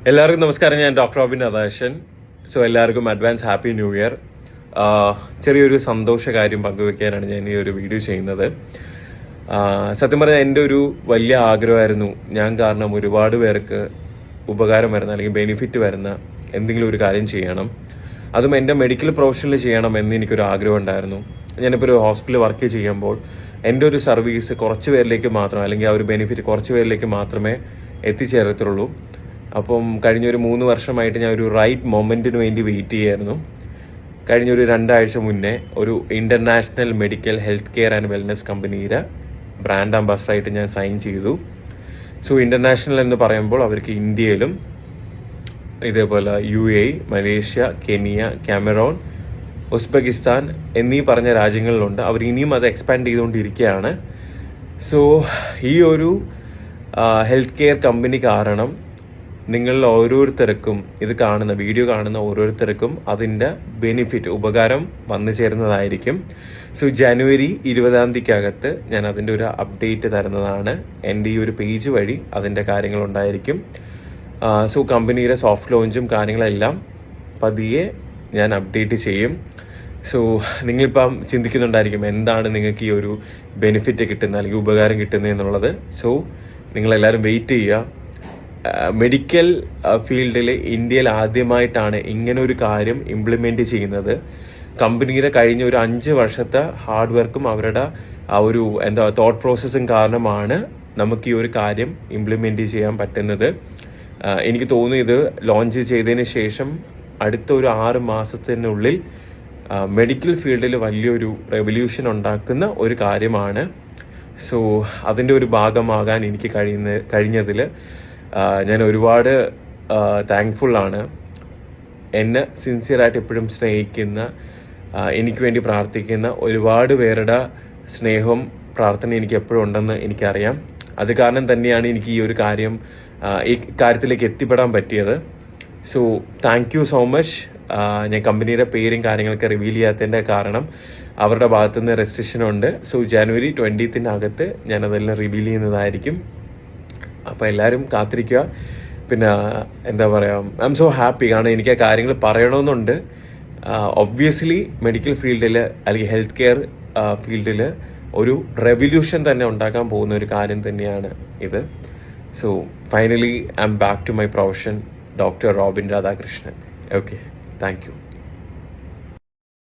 എല്ലാവർക്കും നമസ്കാരം. ഞാൻ ഡോക്ടർ റോബിൻ രാധാകൃഷ്ണൻ. എല്ലാവർക്കും അഡ്വാൻസ് ഹാപ്പി ന്യൂ ഇയർ. ചെറിയൊരു സന്തോഷ കാര്യം പങ്കുവെക്കാനാണ് ഞാൻ ഈ ഒരു വീഡിയോ ചെയ്യുന്നത്. സത്യം പറഞ്ഞാൽ എൻ്റെ ഒരു വലിയ ആഗ്രഹമായിരുന്നു, ഞാൻ കാരണം ഒരുപാട് പേർക്ക് ഉപകാരം വരുന്ന അല്ലെങ്കിൽ ബെനിഫിറ്റ് വരുന്ന എന്തെങ്കിലും ഒരു കാര്യം ചെയ്യണം, അതും എൻ്റെ മെഡിക്കൽ പ്രൊഫഷനിൽ ചെയ്യണം എന്ന് എനിക്കൊരു ആഗ്രഹം ഉണ്ടായിരുന്നു. ഞാനിപ്പോൾ ഒരു ഹോസ്പിറ്റലിൽ വർക്ക് ചെയ്യുമ്പോൾ എൻ്റെ ഒരു സർവീസ് കുറച്ച് പേരിലേക്ക് മാത്രം, അല്ലെങ്കിൽ ആ ഒരു ബെനിഫിറ്റ് കുറച്ച് പേരിലേക്ക് മാത്രമേ എത്തിച്ചേരത്തുള്ളൂ. അപ്പം കഴിഞ്ഞൊരു 3 വർഷമായിട്ട് ഞാൻ ഒരു റൈറ്റ് മൊമെൻറ്റിന് വേണ്ടി വെയിറ്റ് ചെയ്യായിരുന്നു. കഴിഞ്ഞൊരു 2 ആഴ്ച മുന്നേ ഒരു international medical health care and wellness കമ്പനിയുടെ ബ്രാൻഡ് അംബാസഡറായിട്ട് ഞാൻ സൈൻ ചെയ്തു. ഇൻ്റർനാഷണൽ എന്ന് പറയുമ്പോൾ അവർക്ക് ഇന്ത്യയിലും ഇതേപോലെ UAE, Malaysia, Kenya, Cameroon, Uzbekistan എന്നീ പറഞ്ഞ രാജ്യങ്ങളിലുണ്ട്. അവർ ഇനിയും അത് എക്സ്പാൻഡ് ചെയ്തുകൊണ്ടിരിക്കുകയാണ്. ഈ ഒരു ഹെൽത്ത് കെയർ കമ്പനി കാരണം നിങ്ങളിൽ ഓരോരുത്തർക്കും, ഇത് കാണുന്ന വീഡിയോ കാണുന്ന ഓരോരുത്തർക്കും അതിൻ്റെ ബെനിഫിറ്റ്, ഉപകാരം വന്നു ചേരുന്നതായിരിക്കും. ജനുവരി 20-ാം തീയതിക്കകത്ത് ഞാൻ അതിൻ്റെ ഒരു അപ്ഡേറ്റ് തരുന്നതാണ്. എൻ്റെ ഈ ഒരു പേജ് വഴി അതിൻ്റെ കാര്യങ്ങളുണ്ടായിരിക്കും. കമ്പനിയുടെ സോഫ്റ്റ് ലോഞ്ചും കാര്യങ്ങളെല്ലാം പതിയെ ഞാൻ അപ്ഡേറ്റ് ചെയ്യും. നിങ്ങളിപ്പം ചിന്തിക്കുന്നുണ്ടായിരിക്കും എന്താണ് നിങ്ങൾക്ക് ഈ ഒരു ബെനിഫിറ്റ് കിട്ടുന്നത് അല്ലെങ്കിൽ ഉപകാരം കിട്ടുന്നത് എന്നുള്ളത്. നിങ്ങളെല്ലാവരും വെയിറ്റ് ചെയ്യുക. മെഡിക്കൽ ഫീൽഡിൽ ഇന്ത്യയിൽ ആദ്യമായിട്ടാണ് ഇങ്ങനെ ഒരു കാര്യം ഇംപ്ലിമെൻറ്റ് ചെയ്യുന്നത്. കമ്പനിയുടെ കഴിഞ്ഞ ഒരു 5 വർഷത്തെ ഹാർഡ് വർക്കും അവരുടെ ആ ഒരു തോട്ട് പ്രോസസ്സും കാരണമാണ് നമുക്ക് ഈ ഒരു കാര്യം ഇംപ്ലിമെൻറ്റ് ചെയ്യാൻ പറ്റുന്നത്. എനിക്ക് തോന്നുന്നു ഇത് ലോഞ്ച് ചെയ്തതിന് ശേഷം അടുത്ത ഒരു 6 മാസത്തിനുള്ളിൽ മെഡിക്കൽ ഫീൽഡിൽ വലിയൊരു റെവല്യൂഷൻ ഉണ്ടാക്കുന്ന ഒരു കാര്യമാണ്. അതിൻ്റെ ഒരു ഭാഗമാകാൻ എനിക്ക് കഴിഞ്ഞതിൽ ഞാൻ ഒരുപാട് താങ്ക്ഫുള്ളാണ്. എന്നെ സിൻസിയറായിട്ട് എപ്പോഴും സ്നേഹിക്കുന്ന, എനിക്ക് വേണ്ടി പ്രാർത്ഥിക്കുന്ന ഒരുപാട് പേരുടെ സ്നേഹവും പ്രാർത്ഥന എനിക്ക് എപ്പോഴും ഉണ്ടെന്ന് എനിക്കറിയാം. അത് കാരണം തന്നെയാണ് എനിക്ക് ഈ ഒരു കാര്യത്തിലേക്ക് എത്തിപ്പെടാൻ പറ്റിയത്. Thank you so much. ഞാൻ കമ്പനിയുടെ പേരും കാര്യങ്ങളൊക്കെ റിവീൽ ചെയ്യാത്തതിൻ്റെ കാരണം അവരുടെ ഭാഗത്തുനിന്ന് റെസ്ട്രിക്ഷൻ ഉണ്ട്. ജനുവരി 20-ാകത്ത് ഞാനതെല്ലാം റിവീൽ ചെയ്യുന്നതായിരിക്കും. അപ്പോൾ എല്ലാവരും കാത്തിരിക്കുക. പിന്നെ എന്താ പറയുക, ഐ എം സോ ഹാപ്പി. കാരണം എനിക്ക് ആ കാര്യങ്ങൾ പറയണമെന്നുണ്ട്. ഒബ്വിയസ്ലി മെഡിക്കൽ ഫീൽഡിൽ അല്ലെങ്കിൽ ഹെൽത്ത് കെയർ ഫീൽഡിൽ ഒരു റെവല്യൂഷൻ തന്നെ ഉണ്ടാക്കാൻ പോകുന്ന ഒരു കാര്യം തന്നെയാണ് ഇത്. Finally I'm back to my profession, doctor Robin Radhakrishnan. Okay, thank U.